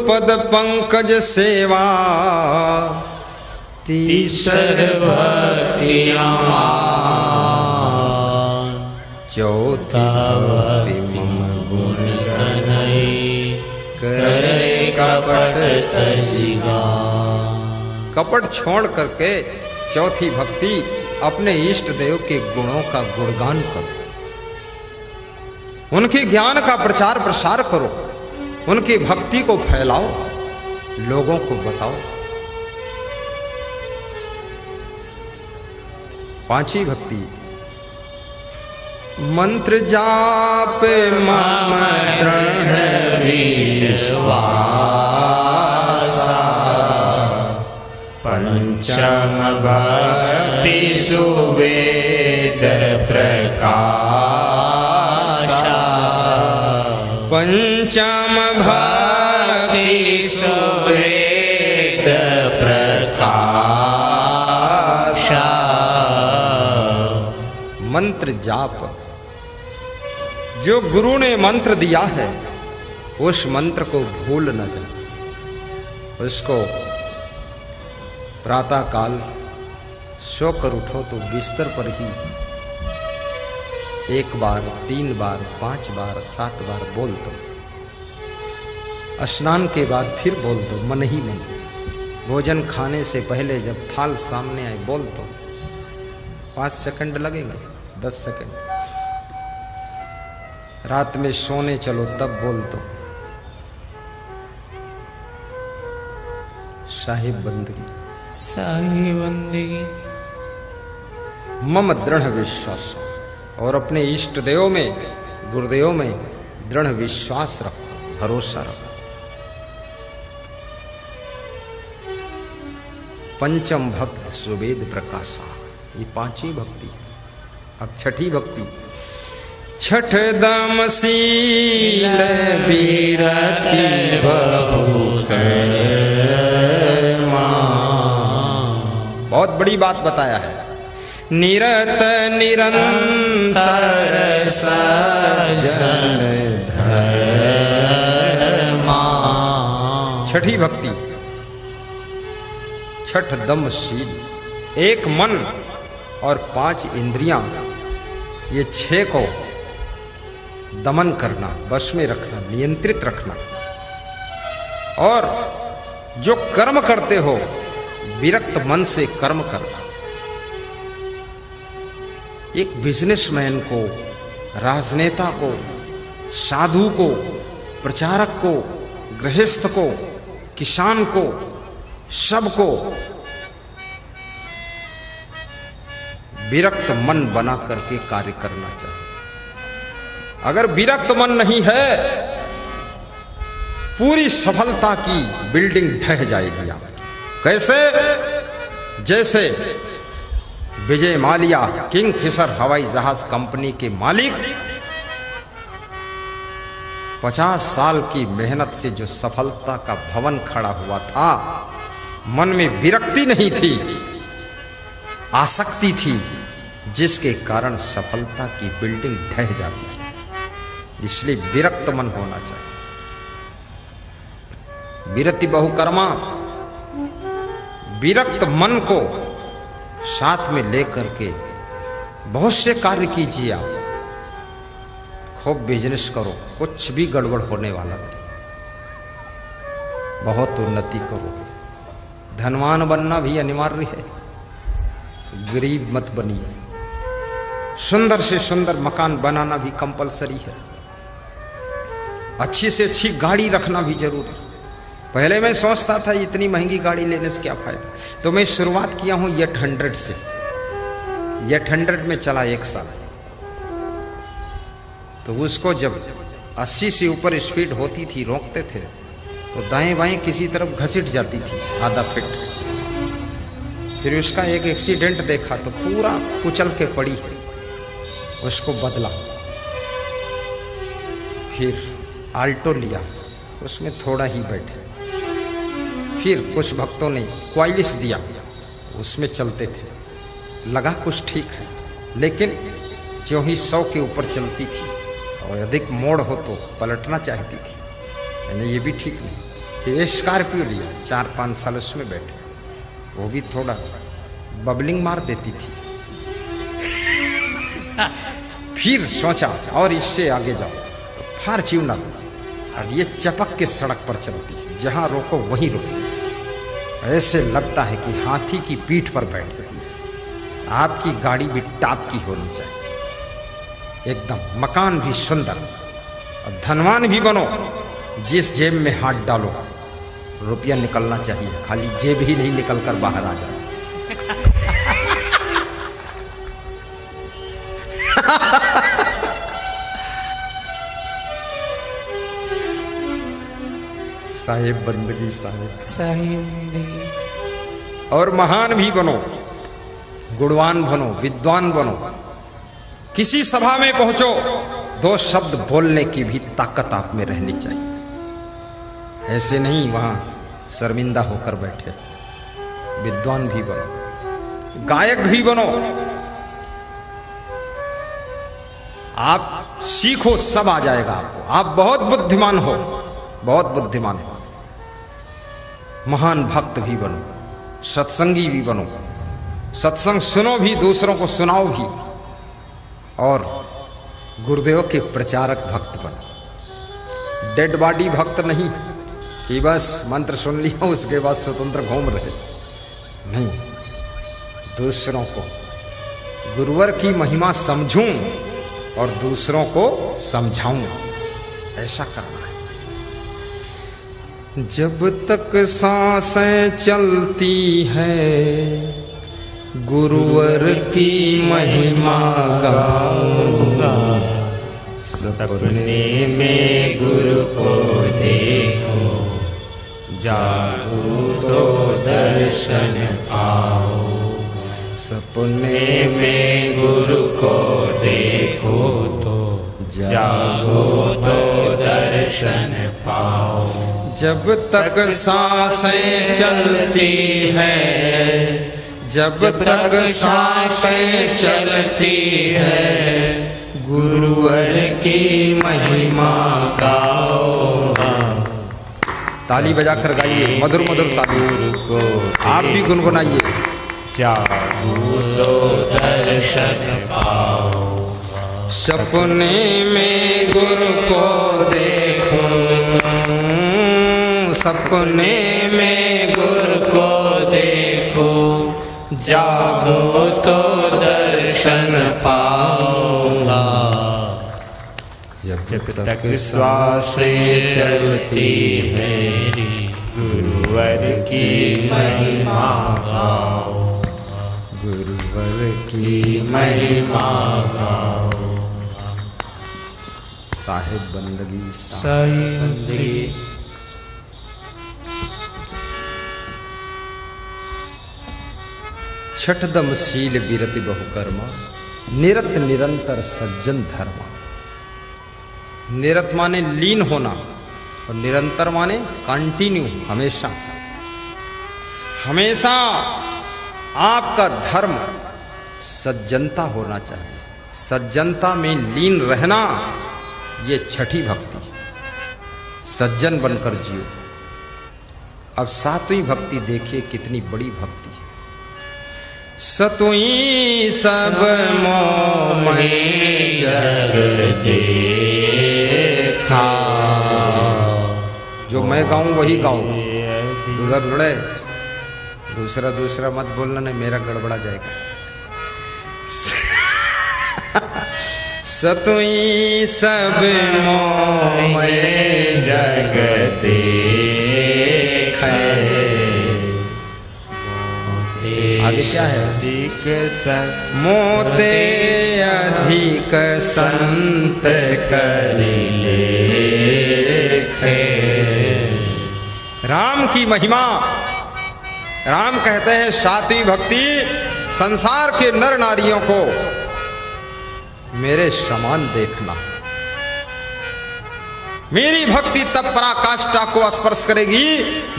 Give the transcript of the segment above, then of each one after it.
पद पंकज सेवा तीसर भक्तियां चौथा भक्ति मम गुण कनई करे कपट तजिगा। कपट छोड़ करके चौथी भक्ति अपने इष्ट देव के गुणों का गुणगान करो, उनके ज्ञान का प्रचार प्रसार करो, उनकी भक्ति को फैलाओ, लोगों को बताओ। पांचवी भक्ति मंत्र जाप मम दृढ़ विश्वासा पंचम भक्ति सुवेद प्रकाशा। पंचम भक्ति सुवेद प्रकाशा। मंत्र जाप, जो गुरु ने मंत्र दिया है उस मंत्र को भूल न जाए, उसको प्रातः काल सोकर उठो तो बिस्तर पर ही 1 बार, 3 बार, 5 बार, 7 बार बोल दो। स्नान के बाद फिर बोल दो मन ही मन। भोजन खाने से पहले जब थाल सामने आए बोल दो। 5 सेकंड लगेंगे, 10 सेकंड। रात में सोने चलो तब बोल दो। साहिब बंदगी, साहिब बंदगी मम दृढ़ विश्वास, और अपने इष्ट देव में, गुरुदेव में दृढ़ विश्वास रखो, भरोसा रखो। पंचम भक्त सुवेद प्रकाशा, ये 5वीं भक्ति। अब छठी भक्ति छठ दम शील बीरति बहु कर्मा। बहुत बड़ी बात बताया है। निरत निरंतर सजन धर्मा। छठी भक्ति छठ दम शील, एक मन और 5 इंद्रियां, ये 6 को दमन करना, वश में रखना, नियंत्रित रखना। और जो कर्म करते हो विरक्त मन से कर्म करना। एक बिजनेसमैन को, राजनेता को, साधु को, प्रचारक को, गृहस्थ को, किसान को, सबको विरक्त मन बना करके कार्य करना चाहिए। अगर विरक्त मन नहीं है, पूरी सफलता की बिल्डिंग ढह जाएगी आपकी। कैसे? जैसे विजय माल्या किंगफिशर हवाई जहाज कंपनी के मालिक 50 साल की मेहनत से जो सफलता का भवन खड़ा हुआ था, मन में विरक्ति नहीं थी, आसक्ति थी, जिसके कारण सफलता की बिल्डिंग ढह जाती है। इसलिए विरक्त मन होना चाहिए। विरति बहुकर्मा, विरक्त मन को साथ में लेकर के बहुत से कार्य कीजिए। आप खूब बिजनेस करो, कुछ भी गड़बड़ होने वाला नहीं, बहुत उन्नति करोगे। धनवान बनना भी अनिवार्य है, गरीब मत बनिए। सुंदर से सुंदर मकान बनाना भी कंपलसरी है। अच्छी से अच्छी गाड़ी रखना भी जरूरी। पहले मैं सोचता था इतनी महंगी गाड़ी लेने से क्या फायदा, तो मैं शुरुआत किया हूं येट 100 से। येट 100 में चला 1 साल, तो उसको जब 80 से ऊपर स्पीड होती थी, रोकते थे तो दाएं बाएं किसी तरफ घसीट जाती थी आधा फीट। फिर उसका एक एक्सीडेंट देखा तो पूरा कुचल के पड़ी है, उसको बदला। फिर आल्टो लिया, उसमें थोड़ा ही बैठे। फिर कुछ भक्तों ने क्वाइलिस दिया, उसमें चलते थे, लगा कुछ ठीक है। लेकिन जो ही 100 के ऊपर चलती थी और अधिक मोड़ हो तो पलटना चाहती थी, यानी ये भी ठीक नहीं। ये स्कॉर्पियो लिया, 4-5 साल उसमें बैठे, वो भी थोड़ा बबलिंग मार देती थी। फिर सोचा और इससे आगे जाओ तो फॉर्च्यूनर, अब ये चपक के सड़क पर चलती है, जहां रोको वहीं रुकती है। ऐसे लगता है कि हाथी की पीठ पर बैठ गई है। आपकी गाड़ी भी टॉप की होनी चाहिए, एकदम मकान भी सुंदर, और धनवान भी बनो। जिस जेब में हाथ डालो रुपया निकलना चाहिए, खाली जेब ही नहीं निकल कर बाहर आ जाए। साहिब बंदगी साहिब, साहिब बंदगी। और महान भी बनो, गुणवान बनो, विद्वान बनो। किसी सभा में पहुंचो, 2 शब्द बोलने की भी ताकत आप में रहनी चाहिए। ऐसे नहीं वहां शर्मिंदा होकर बैठे। विद्वान भी बनो, गायक भी बनो। आप सीखो, सब आ जाएगा आपको। आप बहुत बुद्धिमान हो, बहुत बुद्धिमान हो। महान भक्त भी बनो, सत्संगी भी बनो। सत्संग सुनो भी, दूसरों को सुनाओ भी, और गुरुदेव के प्रचारक भक्त बनो। डेड बॉडी भक्त नहीं कि बस मंत्र सुन लिया उसके बाद स्वतंत्र घूम रहे, नहीं। दूसरों को गुरुवर की महिमा समझूं और दूसरों को समझाऊं, ऐसा करना है। जब तक सांसें चलती है गुरुवर की महिमा गाऊंगा। सपने में गुरु को देखो, जागो तो दर्शन पाओ। सपने में गुरु को देखो तो जागो तो दर्शन पाओ। जब तक सांसें चलती है, जब तक सांसें चलती है, गुरुवर की महिमा गाओ। ताली बजाकर गाइए, मधुर मधुर ताली को आप भी गुनगुनाइए। जागो तो दर्शन पाओ। सपने में गुरु को देखूं, सपने में गुरु को देखो, जागो तो दर्शन पाऊंगा। जब तक श्वासें चलती है, गुरुवर की महिमा गाओ। गुरुवर की महिमा गाओ। साहिब बंदगी साहिब बंदगी। छठदम शील विरति बहुकर्मा, निरत निरंतर सज्जन धर्मा। निरत माने लीन होना, और निरंतर माने कंटिन्यू, हमेशा। हमेशा आपका धर्म सज्जनता होना चाहिए। सज्जनता में लीन रहना, ये छठी भक्ति। सज्जन बनकर जियो। अब 7वीं भक्ति देखिए, कितनी बड़ी भक्ति है। सतुई सब मोह में जग देखा। जो मैं गाऊं वही गाऊं, दूसरा लड़े, दूसरा मत बोलना, नहीं मेरा गड़बड़ा जाएगा। सतुई सब मोह में जग देखा। आगे क्या है? मोते अधिक संत कर लेखे। राम की महिमा, राम कहते हैं 7वीं भक्ति, संसार के नर नारियों को मेरे समान देखना। मेरी भक्ति तब पराकाष्ठा को स्पर्श करेगी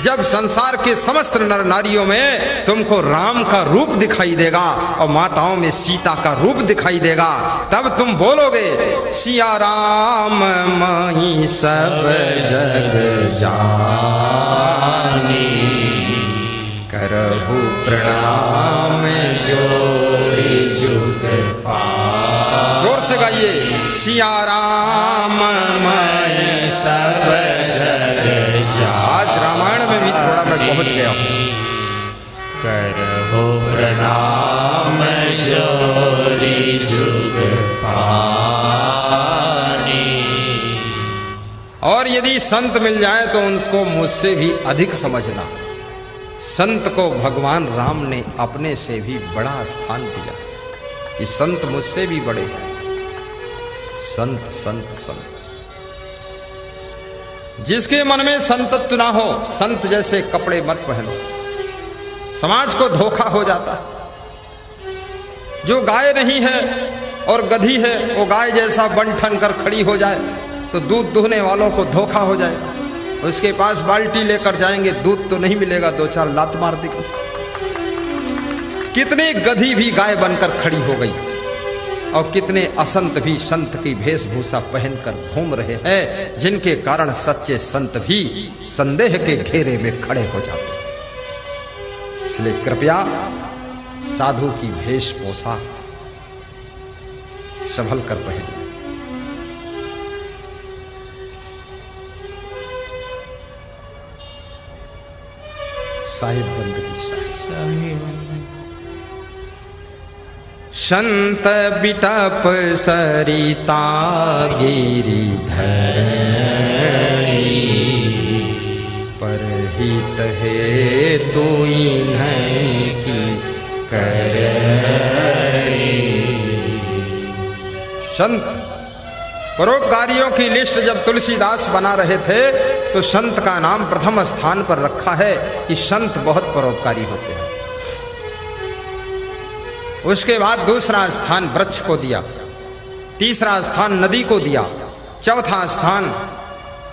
जब संसार के समस्त नर नारियों में तुमको राम का रूप दिखाई देगा और माताओं में सीता का रूप दिखाई देगा। तब तुम बोलोगे सिया राम माही सब जग जानी, करहु प्रणाम जोरी जुग पार। जोर से गाइए, सिया राम माही सब जग जानी। आज रामायण में भी थोड़ा मैं पहुंच गया हूं। करहु प्रणाम जोरी जुग पानी। और यदि संत मिल जाए तो उनको मुझसे भी अधिक समझना। संत को भगवान राम ने अपने से भी बड़ा स्थान दिया कि संत मुझसे भी बड़े हैं। संत संत संत, जिसके मन में संतत्व ना हो, संत जैसे कपड़े मत पहनो, समाज को धोखा हो जाता है। जो गाय नहीं है और गधी है, वो गाय जैसा बन ठन कर खड़ी हो जाए तो दूध दुहने वालों को धोखा हो जाएगा। उसके पास बाल्टी लेकर जाएंगे, दूध तो नहीं मिलेगा, दो चार लात मार देगी। कितने गधी भी गाय बनकर खड़ी हो गई और कितने असंत भी संत की वेशभूषा पहनकर घूम रहे हैं, जिनके कारण सच्चे संत भी संदेह के घेरे में खड़े हो जाते हैं। इसलिए कृपया साधु की वेश पोशाक संभल कर पहनिए। साहिब बंद की साहिब। संत बिटप सरिता गिरिधरी, परहित है तू नहीं की करई। संत परोपकारियों की लिस्ट जब तुलसीदास बना रहे थे तो संत का नाम प्रथम स्थान पर रखा है कि संत बहुत परोपकारी होते हैं। उसके बाद दूसरा स्थान वृक्ष को दिया, तीसरा स्थान नदी को दिया, चौथा स्थान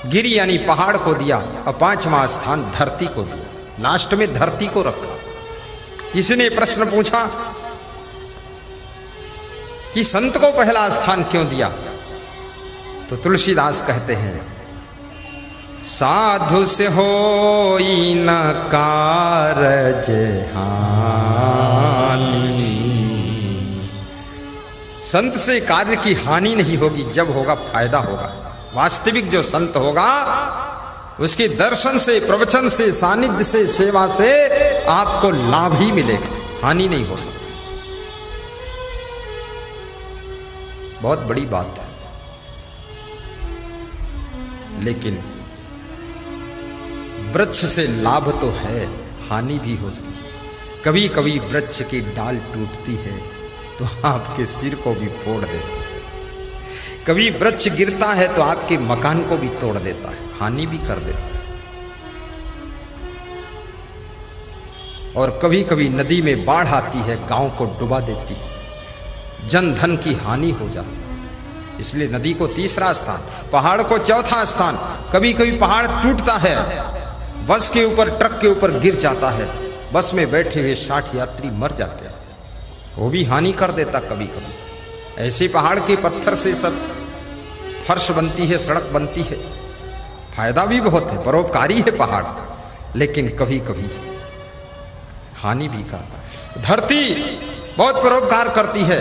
गिरी यानी पहाड़ को दिया और पांचवा स्थान धरती को दिया। लास्ट में धरती को रखा। किसी ने प्रश्न पूछा कि संत को पहला स्थान क्यों दिया, तो तुलसीदास कहते हैं साधु से होई न कारज हानि। संत से कार्य की हानि नहीं होगी, जब होगा फायदा होगा। वास्तविक जो संत होगा उसके दर्शन से, प्रवचन से, सानिध्य से, सेवा से आपको लाभ ही मिलेगा, हानि नहीं हो सकती। बहुत बड़ी बात है। लेकिन वृक्ष से लाभ तो है, हानि भी होती है। कभी कभी वृक्ष की डाल टूटती है तो आपके सिर को भी फोड़ देती है। कभी वृक्ष गिरता है तो आपके मकान को भी तोड़ देता है, हानि भी कर देता है। और कभी कभी नदी में बाढ़ आती है, गांव को डुबा देती है, जन धन की हानि हो जाती है। इसलिए नदी को तीसरा स्थान, पहाड़ को चौथा स्थान। कभी कभी पहाड़ टूटता है, बस के ऊपर, ट्रक के ऊपर गिर जाता है, बस में बैठे हुए 60 यात्री मर जाते हैं, वो भी हानि कर देता कभी कभी। ऐसे पहाड़ के पत्थर से सब फर्श बनती है, सड़क बनती है, फायदा भी बहुत है, परोपकारी है पहाड़, लेकिन कभी कभी हानि भी करता है। धरती बहुत परोपकार करती है,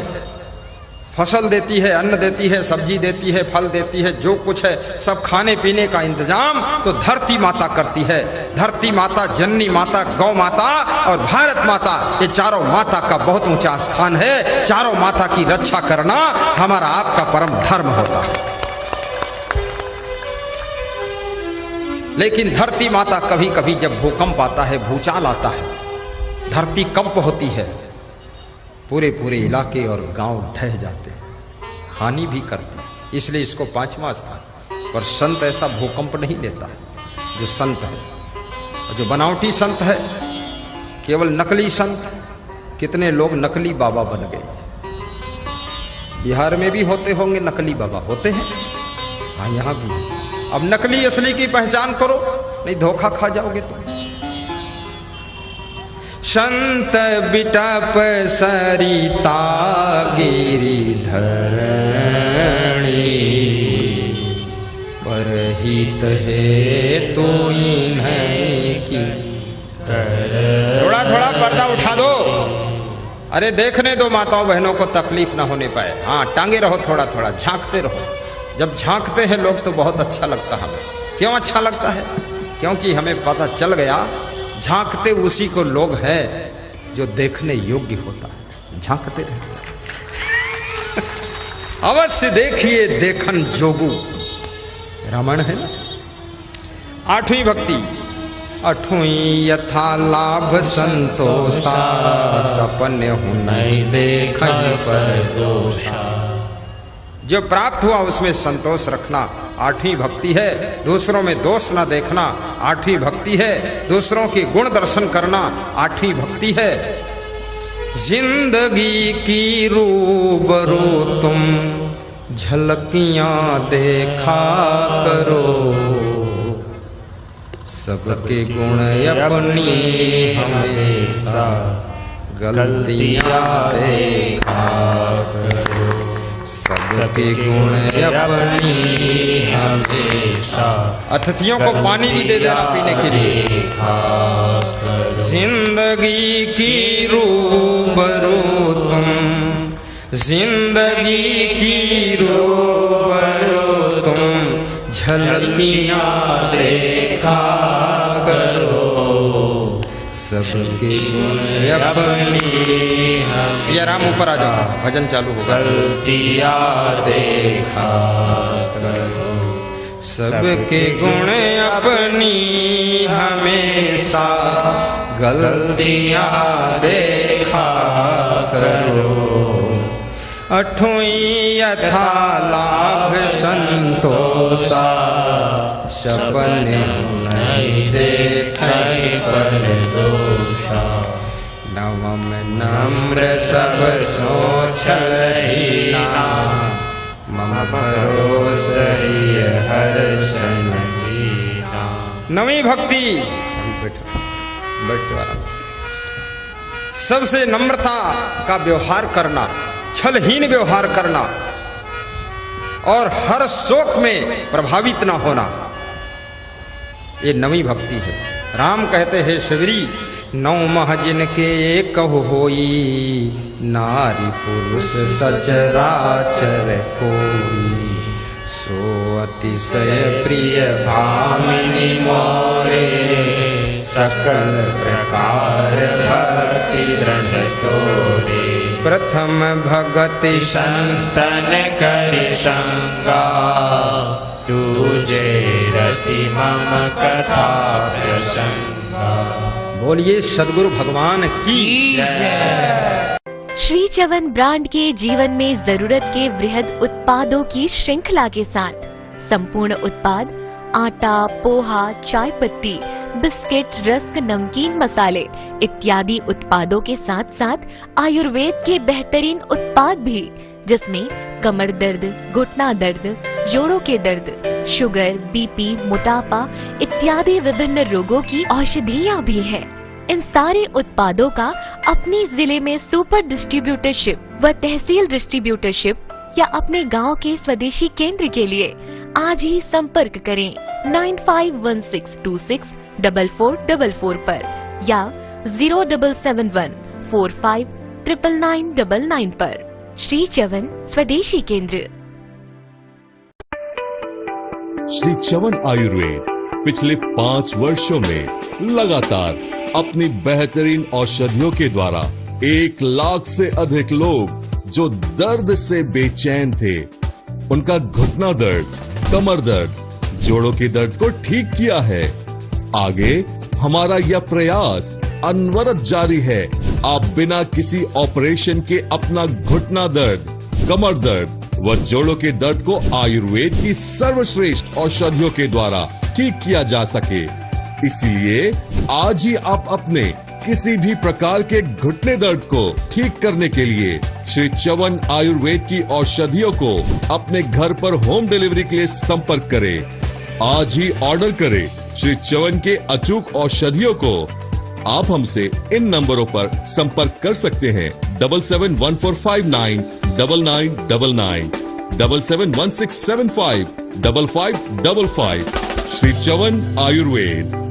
फसल देती है, अन्न देती है, सब्जी देती है, फल देती है, जो कुछ है सब खाने पीने का इंतजाम तो धरती माता करती है। धरती माता, जननी माता, गौ माता और भारत माता, ये चारों माता का बहुत ऊंचा स्थान है। चारों माता की रक्षा करना हमारा आपका परम धर्म होता है। लेकिन धरती माता कभी कभी जब भूकंप आता है, भूचाल आता है, धरती कंप होती है, पूरे पूरे इलाके और गांव ढह जाते हैं, हानि भी करते हैं। इसलिए इसको 5वां स्थान। पर संत ऐसा भूकंप नहीं लेता है जो संत है। जो बनावटी संत है, केवल नकली संत, कितने लोग नकली बाबा बन गए। बिहार में भी होते होंगे नकली बाबा, होते हैं, हाँ यहाँ भी। अब नकली असली की पहचान करो, नहीं धोखा खा जाओगे तुम। संत बिटप सरिता गिरिधरणी, परहित है तो इन्हें की। थोड़ा थोड़ा पर्दा उठा दो, अरे देखने दो माताओं बहनों को तकलीफ ना होने पाए। हाँ, टांगे रहो, थोड़ा थोड़ा झांकते रहो। जब झांकते हैं लोग तो बहुत अच्छा लगता है हमें। क्यों अच्छा लगता है? क्योंकि हमें पता चल गया झांकते उसी को लोग हैं जो देखने योग्य होता है। झांकते रहते अवश्य देखिए देखन जोगू, रामायण है ना। आठवीं भक्ति, अठवीं यथा लाभ संतोषा, सपन हुनई देखन पर दोषा। जो प्राप्त हुआ उसमें संतोष रखना आठवीं भक्ति है। दूसरों में दोष न देखना आठवीं भक्ति है। दूसरों के गुण दर्शन करना आठवीं भक्ति है। जिंदगी की रूबरू तुम झलकियां देखा करो, सबके गुण अपनी हमेशा गलतियां देखा करो, सबके गुण अपनी हमेशा। अतिथियों को पानी भी दे देना पीने के लिए। जिंदगी की रूबरू तुम, जिंदगी की रूबरू तुम झलकियां देखा करो, सबके गुण अपनी। सिया राम ऊपर आ जाओ, भजन चालू होगा। गलतियां देखा करो, सबके गुण अपनी हमेशा गलतियां देखा करो। अठवीं यथा लाभ संतोषा, सपन नहीं देखे पर दोषा। नवम नम्र सब सोचहीना, मम भरोसा हर्षण दीना। नवी भक्ति, बैठो आराम से। सबसे नम्रता का व्यवहार करना, छलहीन व्यवहार करना और हर शोक में प्रभावित ना होना, ये नवी भक्ति है। राम कहते हैं शिवरी, नौ महजिन के कहु होई, नारी पुरुष सचराचर कोई। सो अतिशय प्रिय भामिनी मोरे, सकल प्रकार भक्ति दृढ़ तोरे। प्रथम भगति संतन कर संगा, तुझे रति मम कथा प्रसंगा। बोलिए सद्गुरु भगवान की जय। श्री च्यवन ब्रांड के जीवन में जरूरत के वृहद उत्पादों की श्रृंखला के साथ संपूर्ण उत्पाद आटा, पोहा, चाय पत्ती, बिस्किट, रस्क, नमकीन, मसाले इत्यादि उत्पादों के साथ साथ आयुर्वेद के बेहतरीन उत्पाद भी, जिसमें कमर दर्द, घुटना दर्द, जोड़ों के दर्द, शुगर, बीपी, मोटापा इत्यादि विभिन्न रोगों की औषधियाँ भी हैं। इन सारे उत्पादों का अपने जिले में सुपर डिस्ट्रीब्यूटरशिप व तहसील डिस्ट्रीब्यूटरशिप या अपने गांव के स्वदेशी केंद्र के लिए आज ही संपर्क करें 9516264444 पर या 0771459999 पर। श्री च्यवन स्वदेशी केंद्र। श्री च्यवन आयुर्वेद पिछले 5 वर्षों में लगातार अपनी बेहतरीन औषधियों के द्वारा 1 लाख से अधिक लोग जो दर्द से बेचैन थे, उनका घुटना दर्द, कमर दर्द, जोड़ों के दर्द को ठीक किया है। आगे हमारा यह प्रयास अनवरत जारी है। आप बिना किसी ऑपरेशन के अपना घुटना दर्द, कमर दर्द व जोड़ों के दर्द को आयुर्वेद की सर्वश्रेष्ठ औषधियों के द्वारा ठीक किया जा सके। इसलिए आज ही आप अपने किसी भी प्रकार के घुटने दर्द को ठीक करने के लिए श्री च्यवन आयुर्वेद की औषधियों को अपने घर पर होम डिलीवरी के लिए संपर्क करें आज ही ऑर्डर करें श्री चवन के अचूक औषधियों को। आप हमसे इन नंबरों पर संपर्क कर सकते हैं 7714599999, 7716755555। श्री चवन आयुर्वेद।